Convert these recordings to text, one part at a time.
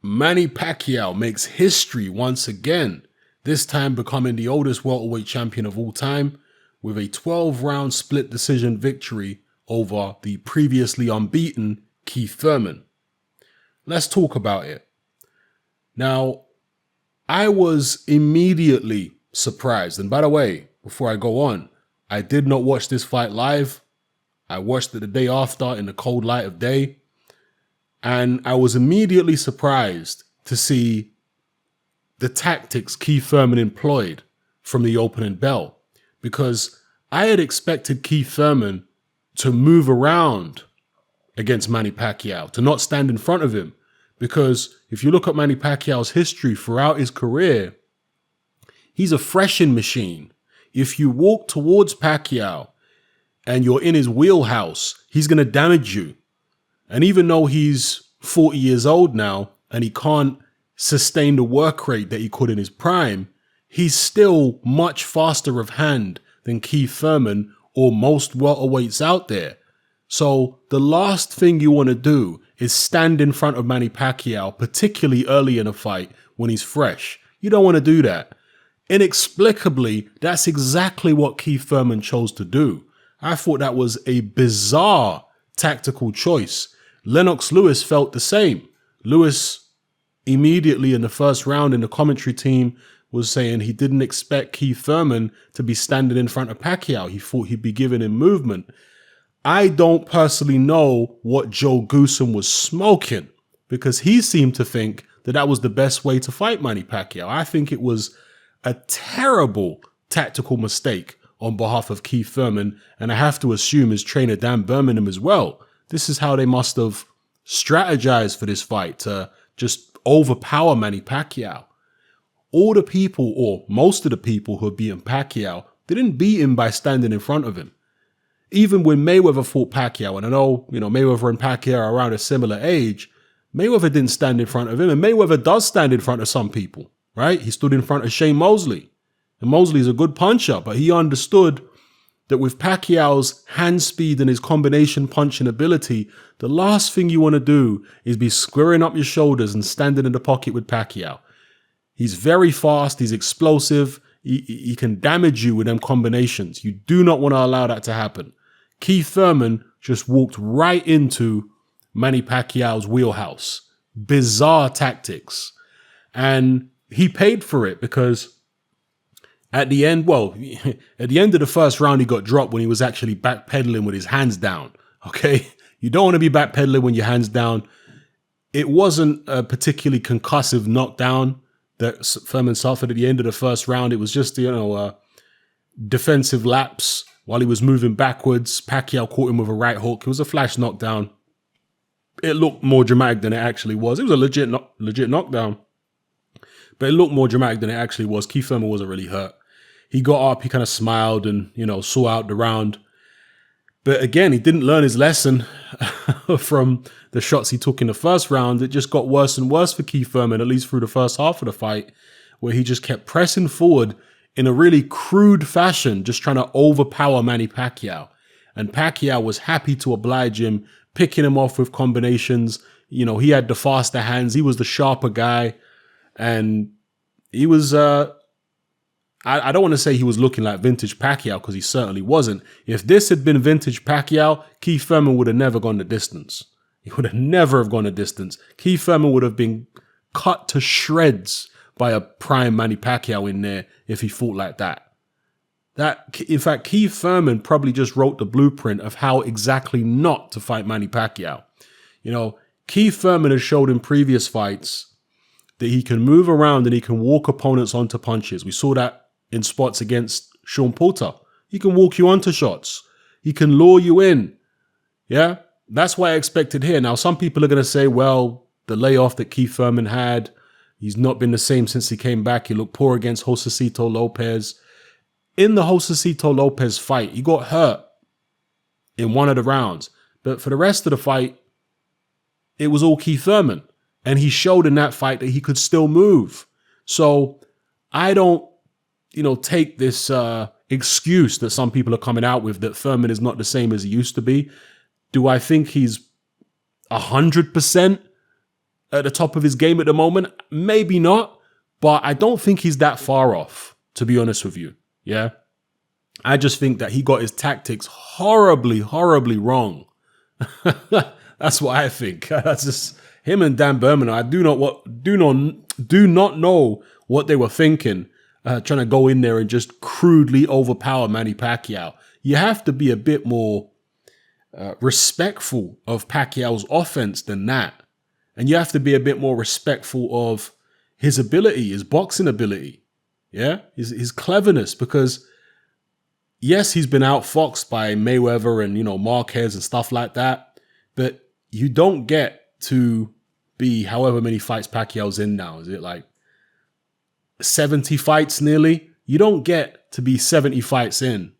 Manny Pacquiao makes history once again, this time becoming the oldest welterweight champion of all time with a 12-round split decision victory over the previously unbeaten Keith Thurman. Let's talk about it. Now, I was immediately surprised. And by the way, before I go on, I did not watch this fight live. I watched it the day after in the cold light of day. And I was immediately surprised to see the tactics Keith Thurman employed from the opening bell, because I had expected Keith Thurman to move around against Manny Pacquiao, to not stand in front of him. Because if you look at Manny Pacquiao's history throughout his career, he's a threshing machine. If you walk towards Pacquiao and you're in his wheelhouse, he's going to damage you. And even though he's 40 years old now and he can't sustain the work rate that he could in his prime, he's still much faster of hand than Keith Thurman or most welterweights out there. So the last thing you want to do is stand in front of Manny Pacquiao, particularly early in a fight when he's fresh. You don't want to do that. Inexplicably, that's exactly what Keith Thurman chose to do. I thought that was a bizarre tactical choice. Lennox Lewis felt the same. Lewis immediately in the first round in the commentary team was saying he didn't expect Keith Thurman to be standing in front of Pacquiao. He thought he'd be giving him movement. I don't personally know what Joe Goosen was smoking, because he seemed to think that that was the best way to fight Manny Pacquiao. I think it was a terrible tactical mistake on behalf of Keith Thurman, and I have to assume his trainer Dan Birmingham as well. This is how they must have strategized for this fight, to just overpower Manny Pacquiao. All the people, or most of the people who have beaten Pacquiao, didn't beat him by standing in front of him. Even when Mayweather fought Pacquiao, and I know, Mayweather and Pacquiao are around a similar age, Mayweather didn't stand in front of him, and Mayweather does stand in front of some people, right? He stood in front of Shane Mosley, and Mosley's a good puncher, but he understood that with Pacquiao's hand speed and his combination punching ability, the last thing you want to do is be squaring up your shoulders and standing in the pocket with Pacquiao. He's very fast, he's explosive, he can damage you with them combinations. You do not want to allow that to happen. Keith Thurman just walked right into Manny Pacquiao's wheelhouse. Bizarre tactics. And he paid for it, because at the end of the first round, he got dropped when he was actually backpedaling with his hands down. Okay? You don't want to be backpedaling when your hands down. It wasn't a particularly concussive knockdown that Thurman suffered at the end of the first round. It was just, defensive lapse while he was moving backwards. Pacquiao caught him with a right hook. It was a flash knockdown. It looked more dramatic than it actually was. It was a legit knockdown, but it looked more dramatic than it actually was. Keith Thurman wasn't really hurt. He got up, he kind of smiled and, saw out the round. But again, he didn't learn his lesson from the shots he took in the first round. It just got worse and worse for Keith Thurman, at least through the first half of the fight, where he just kept pressing forward in a really crude fashion, just trying to overpower Manny Pacquiao. And Pacquiao was happy to oblige him, picking him off with combinations. He had the faster hands. He was the sharper guy. And he was, I don't want to say he was looking like vintage Pacquiao, because he certainly wasn't. If this had been vintage Pacquiao, Keith Thurman would have never gone the distance. He would have never have gone the distance. Keith Thurman would have been cut to shreds by a prime Manny Pacquiao in there if he fought like that. In fact, Keith Thurman probably just wrote the blueprint of how exactly not to fight Manny Pacquiao. Keith Thurman has showed in previous fights that he can move around and he can walk opponents onto punches. We saw that in spots against Sean Porter. He can walk you onto shots. He can lure you in. Yeah, that's what I expected here. Now, some people are going to say, well, the layoff that Keith Thurman had, he's not been the same since he came back. He looked poor against Josecito Lopez. In the Josecito Lopez fight, he got hurt in one of the rounds. But for the rest of the fight, it was all Keith Thurman. And he showed in that fight that he could still move. So I don't, take this excuse that some people are coming out with that Thurman is not the same as he used to be. Do I think he's 100% at the top of his game at the moment? Maybe not, but I don't think he's that far off, to be honest with you. Yeah. I just think that he got his tactics horribly, horribly wrong. That's what I think. That's just him and Dan Berman. I do not know what they were thinking, trying to go in there and just crudely overpower Manny Pacquiao. You have to be a bit more respectful of Pacquiao's offense than that. And you have to be a bit more respectful of his ability, his boxing ability. Yeah, his cleverness, because yes, he's been outfoxed by Mayweather and, Marquez and stuff like that. But you don't get to be however many fights Pacquiao's in now. Is it like 70 fights nearly? You don't get to be 70 fights in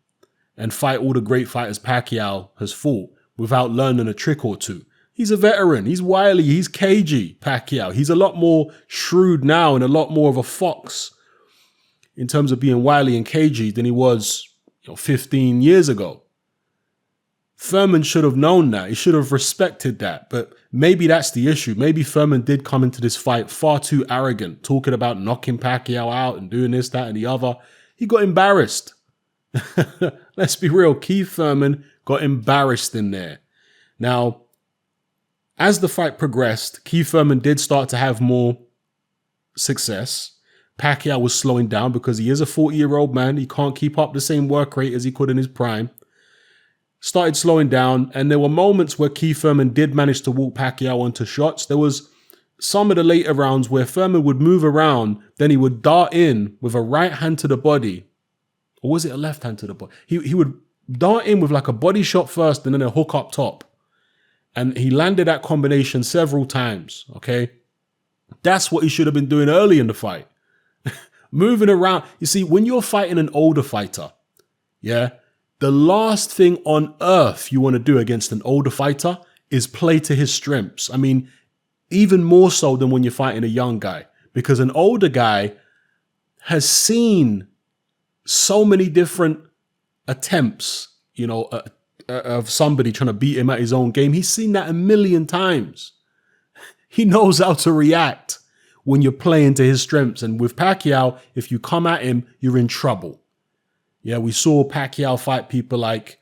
and fight all the great fighters Pacquiao has fought without learning a trick or two. He's a veteran. He's wily. He's cagey, Pacquiao. He's a lot more shrewd now and a lot more of a fox in terms of being wily and cagey than he was 15 years ago. Thurman should have known that. He should have respected that. But maybe that's the issue. Maybe Thurman did come into this fight far too arrogant, talking about knocking Pacquiao out and doing this, that, and the other. He got embarrassed. Let's be real. Keith Thurman got embarrassed in there. Now, as the fight progressed, Keith Thurman did start to have more success. Pacquiao was slowing down because he is a 40-year-old man. He can't keep up the same work rate as he could in his prime. Started slowing down, and there were moments where Keith Thurman did manage to walk Pacquiao onto shots. There was some of the later rounds where Thurman would move around, then he would dart in with a right hand to the body. Or was it a left hand to the body? He would dart in with like a body shot first and then a hook up top. And he landed that combination several times, okay? That's what he should have been doing early in the fight. Moving around. You see, when you're fighting an older fighter, yeah, the last thing on earth you want to do against an older fighter is play to his strengths. I mean, even more so than when you're fighting a young guy, because an older guy has seen so many different attempts, of somebody trying to beat him at his own game. He's seen that a million times. He knows how to react when you're playing to his strengths. And with Pacquiao, if you come at him, you're in trouble. Yeah, we saw Pacquiao fight people like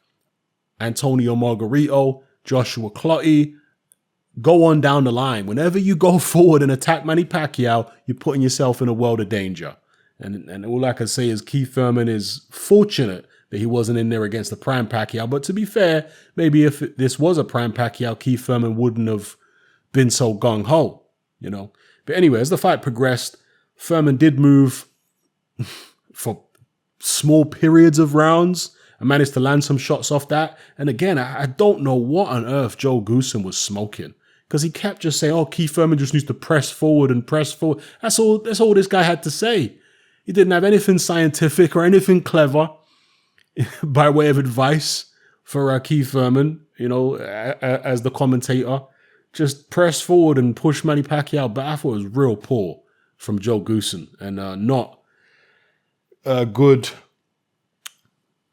Antonio Margarito, Joshua Clottey. Go on down the line. Whenever you go forward and attack Manny Pacquiao, you're putting yourself in a world of danger. And all I can say is Keith Thurman is fortunate that he wasn't in there against the prime Pacquiao. But to be fair, maybe if this was a prime Pacquiao, Keith Thurman wouldn't have been so gung-ho, But anyway, as the fight progressed, Thurman did move for small periods of rounds and managed to land some shots off that. And again, I don't know what on earth Joe Goosen was smoking, because he kept just saying, Keith Thurman just needs to press forward and press forward. That's all this guy had to say. He didn't have anything scientific or anything clever by way of advice for Keith Thurman, as the commentator. Just press forward and push Manny Pacquiao. But I thought it was real poor from Joe Goosen and not a good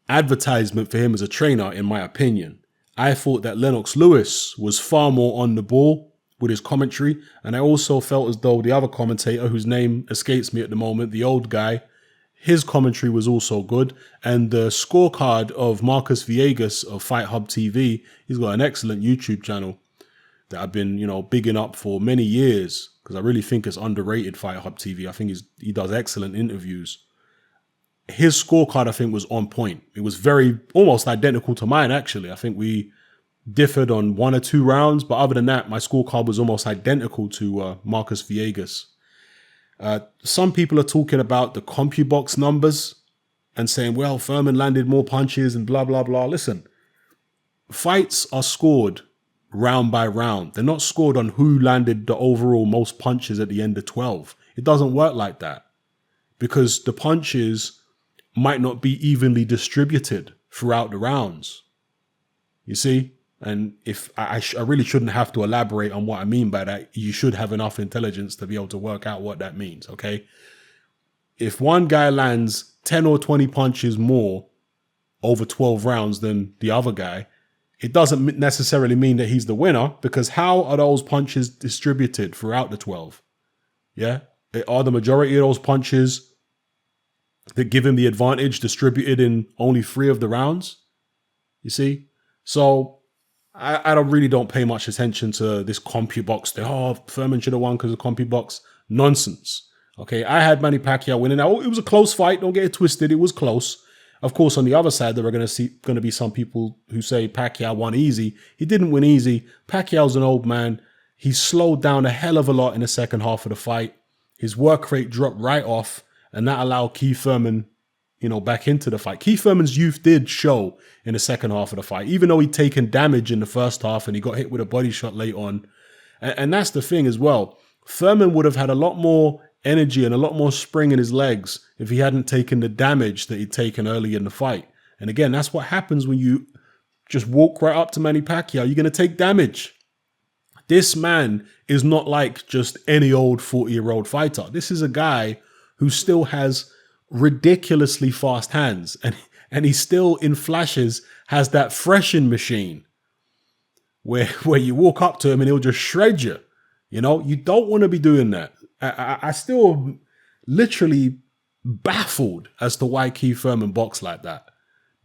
advertisement for him as a trainer, in my opinion. I thought that Lennox Lewis was far more on the ball with his commentary. And I also felt as though the other commentator, whose name escapes me at the moment, the old guy, his commentary was also good. And the scorecard of Marcus Villegas of Fight Hub TV, he's got an excellent YouTube channel that I've been, bigging up for many years, because I really think it's underrated, Fight Hub TV. I think he does excellent interviews. His scorecard, I think, was on point. It was almost identical to mine, actually. I think we differed on one or two rounds, but other than that, my scorecard was almost identical to Marcus Villegas. Some people are talking about the CompuBox numbers and saying, well, Thurman landed more punches and blah, blah, blah. Listen, fights are scored round by round. They're not scored on who landed the overall most punches at the end of 12. It doesn't work like that, because the punches might not be evenly distributed throughout the rounds. You see? And if I really shouldn't have to elaborate on what I mean by that. You should have enough intelligence to be able to work out what that means, okay? If one guy lands 10 or 20 punches more over 12 rounds than the other guy, it doesn't necessarily mean that he's the winner, because how are those punches distributed throughout the 12? Yeah. Are the majority of those punches that give him the advantage distributed in only 3 of the rounds? You see? So I don't pay much attention to this CompuBox. Thurman should have won because of CompuBox. Nonsense. Okay, I had Manny Pacquiao winning. Now, it was a close fight. Don't get it twisted. It was close. Of course, on the other side, there are going to be some people who say Pacquiao won easy. He didn't win easy. Pacquiao's an old man. He slowed down a hell of a lot in the second half of the fight. His work rate dropped right off, and that allowed Keith Thurman, back into the fight. Keith Thurman's youth did show in the second half of the fight, even though he'd taken damage in the first half and he got hit with a body shot late on. And that's the thing as well. Thurman would have had a lot more energy and a lot more spring in his legs if he hadn't taken the damage that he'd taken early in the fight. And again, that's what happens when you just walk right up to Manny Pacquiao. You're going to take damage. This man is not like just any old 40-year-old fighter. This is a guy who still has ridiculously fast hands, and he still in flashes has that threshing machine where you walk up to him and he'll just shred you. You don't want to be doing that. I still am literally baffled as to why Keith Thurman boxed like that.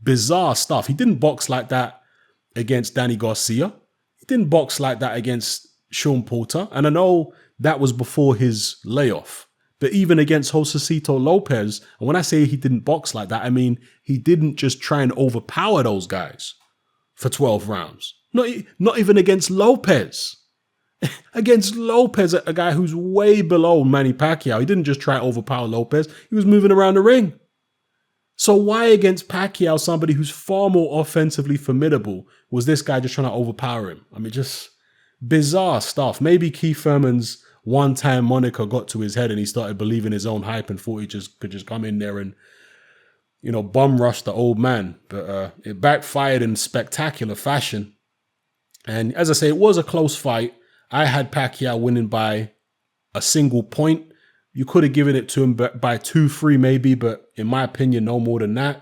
Bizarre stuff. He didn't box like that against Danny Garcia. He didn't box like that against Sean Porter. And I know that was before his layoff. But even against Josecito Lopez, and when I say he didn't box like that, I mean he didn't just try and overpower those guys for 12 rounds. Not even against Lopez. Against Lopez, a guy who's way below Manny Pacquiao, he didn't just try to overpower Lopez. He was moving around the ring. So why against Pacquiao, somebody who's far more offensively formidable, was this guy just trying to overpower him? I mean, just bizarre stuff. Maybe Keith Thurman's one-time moniker got to his head and he started believing his own hype and thought he could just come in there and, bum rush the old man. But it backfired in spectacular fashion. And as I say, it was a close fight. I had Pacquiao winning by a single point. You could have given it to him by 2-3 maybe, but in my opinion, no more than that.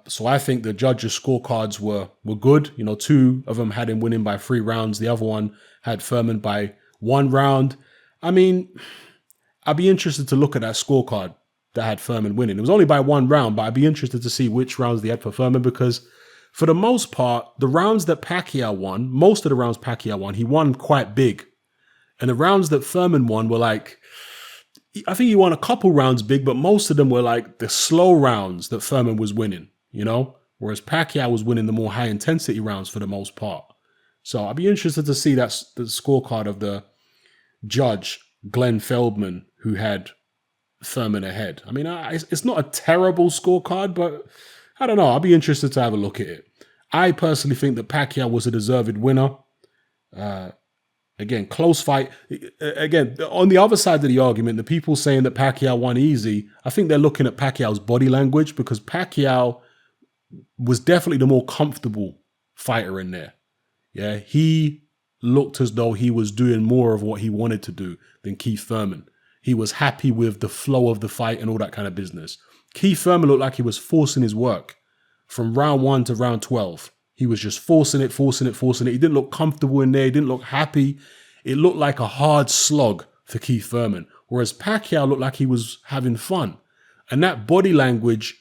So I think the judges' scorecards were good. 2 of them had him winning by 3 rounds. The other one had Thurman by 1 round. I mean, I'd be interested to look at that scorecard that had Thurman winning. It was only by 1 round, but I'd be interested to see which rounds they had for Thurman, because for the most part, the rounds that Pacquiao won, most of the rounds Pacquiao won, he won quite big. And the rounds that Thurman won were like, I think he won a couple rounds big, but most of them were like the slow rounds that Thurman was winning, whereas Pacquiao was winning the more high intensity rounds for the most part. So I'd be interested to see the scorecard of the judge, Glenn Feldman, who had Thurman ahead. I mean, it's not a terrible scorecard, but I don't know. I'll be interested to have a look at it. I personally think that Pacquiao was a deserved winner. Again, close fight. Again, on the other side of the argument, the people saying that Pacquiao won easy, I think they're looking at Pacquiao's body language, because Pacquiao was definitely the more comfortable fighter in there. Yeah, he looked as though he was doing more of what he wanted to do than Keith Thurman. He was happy with the flow of the fight and all that kind of business. Keith Thurman looked like he was forcing his work from round 1 to round 12. He was just forcing it. He didn't look comfortable in there. He didn't look happy. It looked like a hard slog for Keith Thurman, whereas Pacquiao looked like he was having fun. And that body language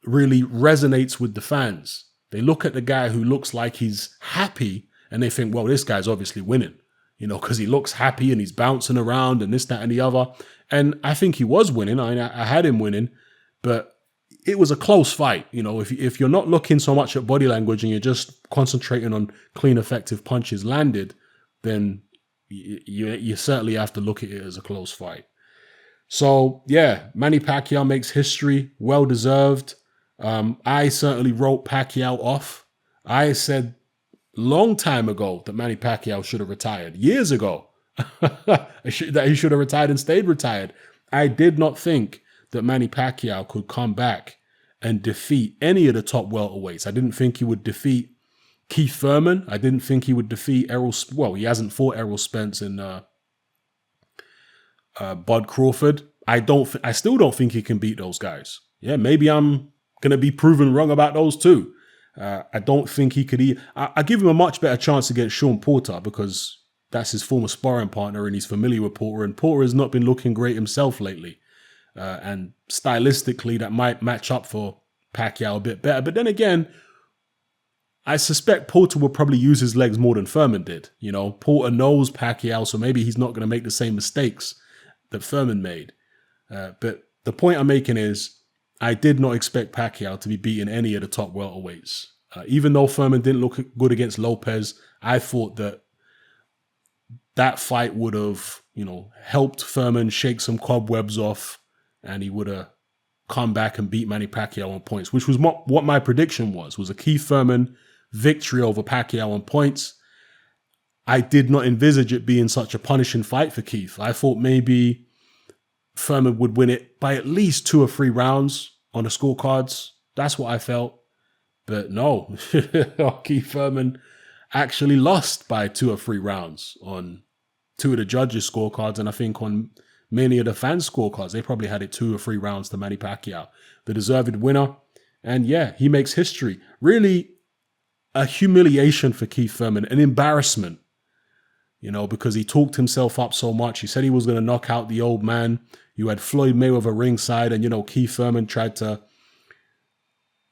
really resonates with the fans. They look at the guy who looks like he's happy and they think, well, this guy's obviously winning, because he looks happy and he's bouncing around and this, that, and the other. And I think he was winning. I had him winning, but it was a close fight. If you're not looking so much at body language and you're just concentrating on clean, effective punches landed, then you certainly have to look at it as a close fight. So yeah, Manny Pacquiao makes history, well deserved. I certainly wrote Pacquiao off. I said long time ago that Manny Pacquiao should have retired, years ago, that he should have retired and stayed retired. I did not think that Manny Pacquiao could come back and defeat any of the top welterweights. I didn't think he would defeat Keith Thurman. I didn't think he would defeat he hasn't fought Errol Spence and Bud Crawford. I still don't think he can beat those guys. Yeah, maybe I'm going to be proven wrong about those too. I don't think he could. I give him a much better chance against Sean Porter because that's his former sparring partner and he's familiar with Porter. And Porter has not been looking great himself lately. And stylistically, that might match up for Pacquiao a bit better. But then again, I suspect Porter will probably use his legs more than Thurman did. You know, Porter knows Pacquiao, so maybe he's not going to make the same mistakes that Thurman made. But the point I'm making is I did not expect Pacquiao to be beating any of the top welterweights. Even though Thurman didn't look good against Lopez, I thought that fight would have, helped Thurman shake some cobwebs off and he would have come back and beat Manny Pacquiao on points, which was what my prediction was a Keith Thurman victory over Pacquiao on points. I did not envisage it being such a punishing fight for Keith. I thought maybe Thurman would win it by at least 2 or 3 rounds on the scorecards. That's what I felt. But no, Keith Thurman actually lost by 2 or 3 rounds on 2 of the judges' scorecards, and I think on many of the fans' scorecards, they probably had it 2 or 3 rounds to Manny Pacquiao, the deserved winner. And yeah, he makes history. Really a humiliation for Keith Thurman, an embarrassment, because he talked himself up so much. He said he was going to knock out the old man. You had Floyd Mayweather ringside, and, Keith Thurman tried to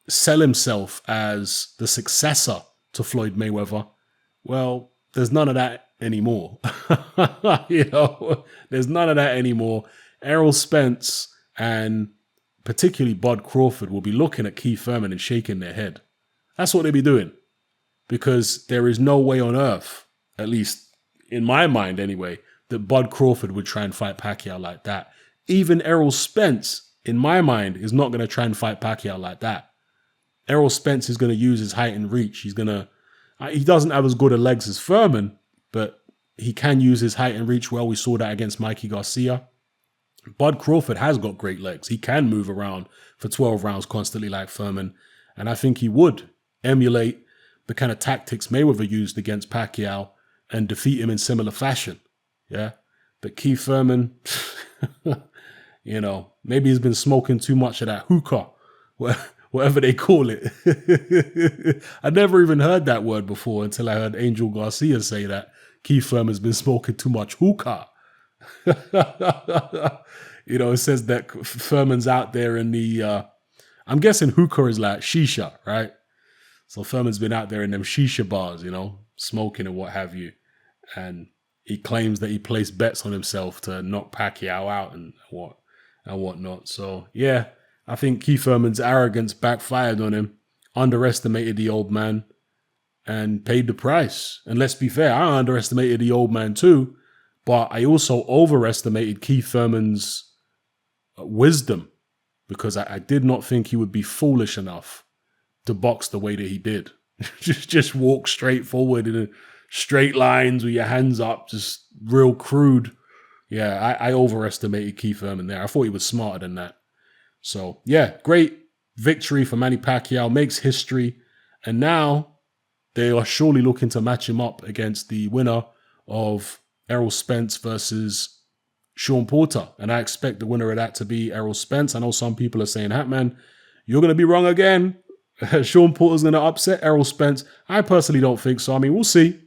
sell himself as the successor to Floyd Mayweather. Well, there's none of that anymore. There's none of that anymore. Errol Spence and particularly Bud Crawford will be looking at Keith Thurman and shaking their head. That's what they'll be doing. Because there is no way on earth, at least in my mind anyway, that Bud Crawford would try and fight Pacquiao like that. Even Errol Spence, in my mind, is not going to try and fight Pacquiao like that. Errol Spence is going to use his height and reach. He doesn't have as good a legs as Thurman, but he can use his height and reach well. We saw that against Mikey Garcia. Bud Crawford has got great legs. He can move around for 12 rounds constantly like Thurman. And I think he would emulate the kind of tactics Mayweather used against Pacquiao and defeat him in similar fashion. Yeah. But Keith Thurman, maybe he's been smoking too much of that hookah, whatever they call it. I never even heard that word before until I heard Angel Garcia say that Keith Thurman's been smoking too much hookah. It says that Thurman's out there in the, I'm guessing hookah is like shisha, right? So Thurman's been out there in them shisha bars, smoking and what have you. And he claims that he placed bets on himself to knock Pacquiao out and whatnot. So yeah, I think Keith Thurman's arrogance backfired on him, underestimated the old man, and paid the price. And let's be fair, I underestimated the old man too, but I also overestimated Keith Thurman's wisdom because I did not think he would be foolish enough to box the way that he did. just walk straight forward in straight lines with your hands up, just real crude. Yeah, I overestimated Keith Thurman there. I thought he was smarter than that. So yeah, great victory for Manny Pacquiao, makes history. And now they are surely looking to match him up against the winner of Errol Spence versus Sean Porter. And I expect the winner of that to be Errol Spence. I know some people are saying, PACMAN, you're going to be wrong again. Sean Porter's going to upset Errol Spence. I personally don't think so. I mean, we'll see.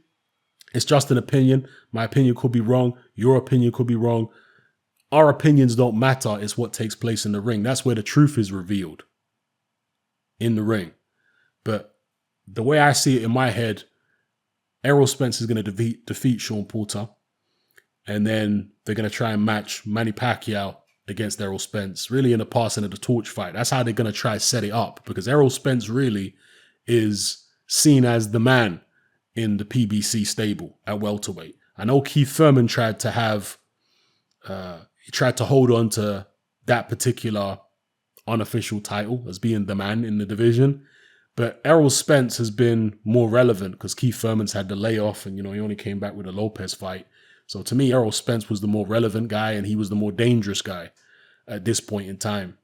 It's just an opinion. My opinion could be wrong. Your opinion could be wrong. Our opinions don't matter. It's what takes place in the ring. That's where the truth is revealed. In the ring. But the way I see it in my head, Errol Spence is going to defeat Sean Porter. And then they're going to try and match Manny Pacquiao against Errol Spence, really in a passing of the torch fight. That's how they're going to try to set it up, because Errol Spence really is seen as the man in the PBC stable at welterweight. I know Keith Thurman tried to hold on to that particular unofficial title as being the man in the division, but Errol Spence has been more relevant because Keith Thurman's had the layoff and, he only came back with a Lopez fight. So to me, Errol Spence was the more relevant guy and he was the more dangerous guy at this point in time.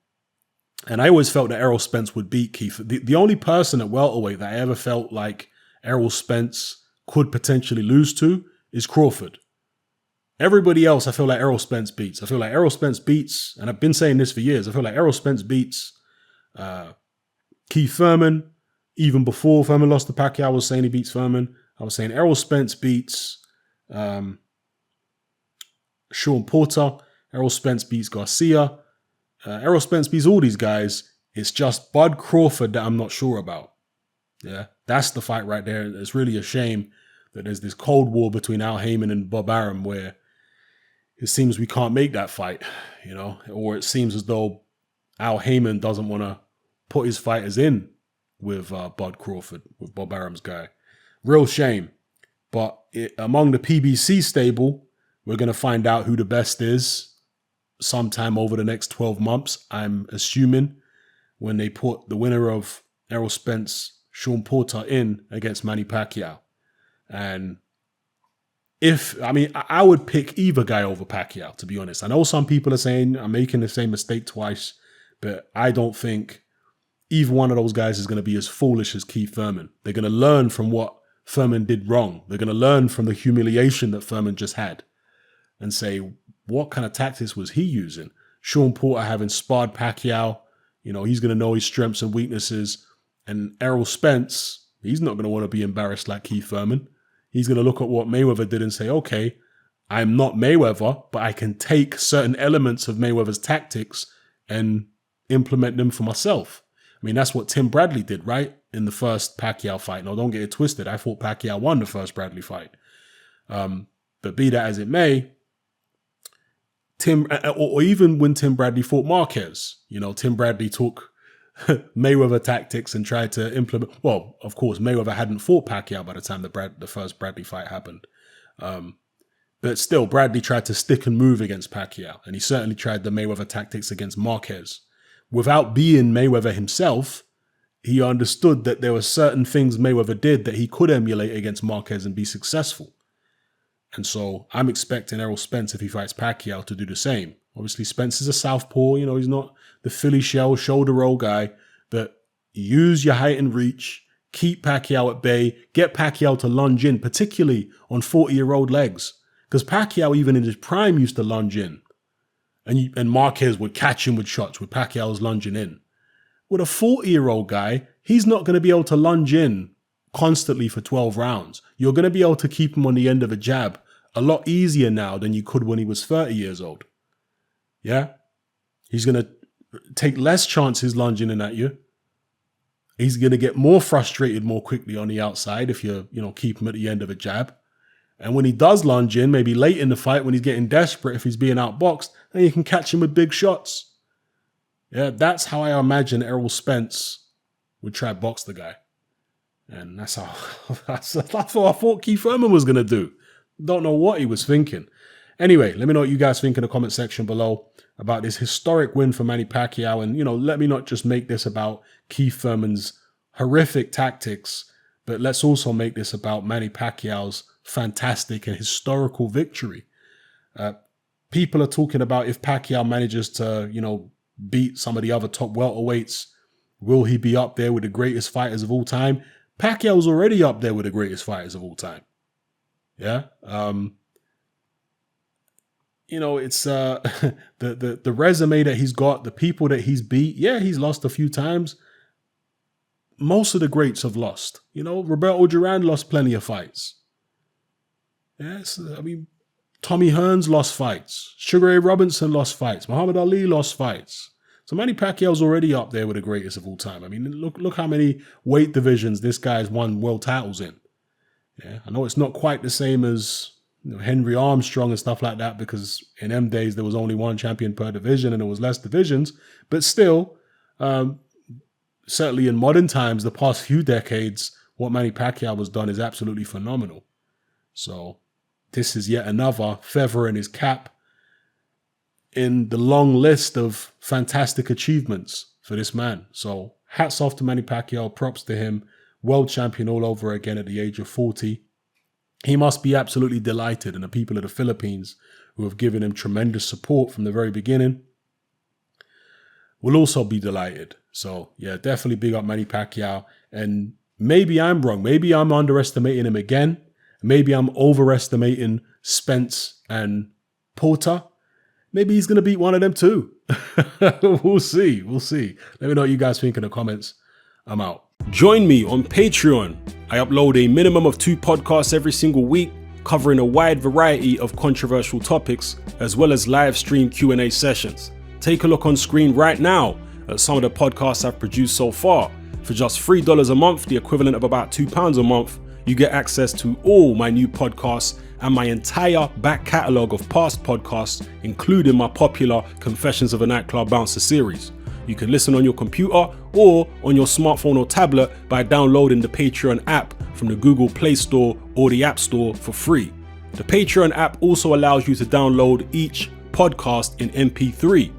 And I always felt that Errol Spence would beat Keith. The only person at welterweight that I ever felt like Errol Spence could potentially lose to is Crawford. Everybody else, I feel like Errol Spence beats. I feel like Errol Spence beats, and I've been saying this for years, I feel like Errol Spence beats Keith Thurman. even before Thurman lost to Pacquiao, I was saying he beats Thurman. I was saying Errol Spence beats Sean Porter. Errol Spence beats Garcia. Errol Spence beats all these guys. It's just Bud Crawford that I'm not sure about. Yeah, that's the fight right there. It's really a shame that there's this cold war between Al Heyman and Bob Arum where it seems we can't make that fight, you know, or it seems as though Al Heyman doesn't want to put his fighters in with Bud Crawford, with Bob Arum's guy. Real shame. But among the PBC stable, we're going to find out who the best is sometime over the next 12 months, I'm assuming, when they put the winner of Errol Spence, Sean Porter in against Manny Pacquiao. And I would pick either guy over Pacquiao, to be honest. I know some people are saying I'm making the same mistake twice, but I don't think either one of those guys is going to be as foolish as Keith Thurman. They're going to learn from what Thurman did wrong. They're going to learn from the humiliation that Thurman just had and say, what kind of tactics was he using? Sean Porter having sparred Pacquiao, you know, he's going to know his strengths and weaknesses. And Errol Spence, he's not going to want to be embarrassed like Keith Thurman. He's going to look at what Mayweather did and say, okay, I'm not Mayweather, but I can take certain elements of Mayweather's tactics and implement them for myself. I mean, that's what Tim Bradley did, right? In the first Pacquiao fight. Now, don't get it twisted. I thought Pacquiao won the first Bradley fight. But be that as it may, or even when Tim Bradley fought Marquez, you know, Tim Bradley took Mayweather tactics and tried to implement. Well, of course, Mayweather hadn't fought Pacquiao by the time the first Bradley fight happened. But still, Bradley tried to stick and move against Pacquiao, and he certainly tried the Mayweather tactics against Marquez. Without being Mayweather himself, he understood that there were certain things Mayweather did that he could emulate against Marquez and be successful. And so I'm expecting Errol Spence, if he fights Pacquiao, to do the same. Obviously, Spence is a southpaw. You know, he's not the Philly shell, shoulder roll guy. But use your height and reach. Keep Pacquiao at bay. Get Pacquiao to lunge in, particularly on 40-year-old legs. Because Pacquiao, even in his prime, used to lunge in. And Marquez would catch him with shots with Pacquiao's lunging in. With a 40-year-old guy, he's not going to be able to lunge in constantly for 12 rounds. You're going to be able to keep him on the end of a jab a lot easier now than you could when he was 30 years old. Yeah? He's going to take less chances lunging in at you. He's going to get more frustrated more quickly on the outside if you keep him at the end of a jab. And when he does lunge in, maybe late in the fight when he's getting desperate, if he's being outboxed, then you can catch him with big shots. Yeah, that's how I imagine Errol Spence would try to box the guy. And that's what I thought Keith Thurman was going to do. Don't know what he was thinking. Anyway, let me know what you guys think in the comment section below about this historic win for Manny Pacquiao. And, let me not just make this about Keith Thurman's horrific tactics, but let's also make this about Manny Pacquiao's fantastic and historical victory. People are talking about if Pacquiao manages to, beat some of the other top welterweights, will he be up there with the greatest fighters of all time? Pacquiao's already up there with the greatest fighters of all time. Yeah. It's the resume that he's got, the people that he's beat. Yeah, he's lost a few times. Most of the greats have lost. Roberto Duran lost plenty of fights. Yes, Tommy Hearns lost fights. Sugar Ray Robinson lost fights. Muhammad Ali lost fights. So Manny Pacquiao's already up there with the greatest of all time. Look how many weight divisions this guy's won world titles in. Yeah, I know it's not quite the same as Henry Armstrong and stuff like that, because in them days there was only one champion per division and there was less divisions. But still, certainly in modern times, the past few decades, what Manny Pacquiao has done is absolutely phenomenal. So this is yet another feather in his cap in the long list of fantastic achievements for this man. So hats off to Manny Pacquiao, props to him, world champion all over again at the age of 40. He must be absolutely delighted, and the people of the Philippines who have given him tremendous support from the very beginning will also be delighted. So yeah, definitely big up Manny Pacquiao. And maybe I'm wrong. Maybe I'm underestimating him again. Maybe I'm overestimating Spence and Porter. Maybe he's going to beat one of them too. We'll see. Let me know what you guys think in the comments. I'm out. Join me on Patreon. I upload a minimum of 2 podcasts every single week, covering a wide variety of controversial topics, as well as live stream Q&A sessions. Take a look on screen right now at some of the podcasts I've produced so far. For just $3 a month, the equivalent of about £2 a month, you get access to all my new podcasts and my entire back catalogue of past podcasts, including my popular Confessions of a Nightclub Bouncer series. You can listen on your computer or on your smartphone or tablet by downloading the Patreon app from the Google Play Store or the App Store for free. The Patreon app also allows you to download each podcast in MP3.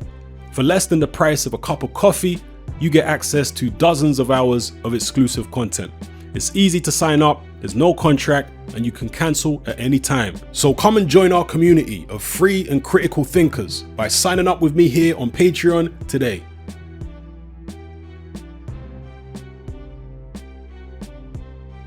For less than the price of a cup of coffee, you get access to dozens of hours of exclusive content. It's easy to sign up, there's no contract, and you can cancel at any time. So come and join our community of free and critical thinkers by signing up with me here on Patreon today.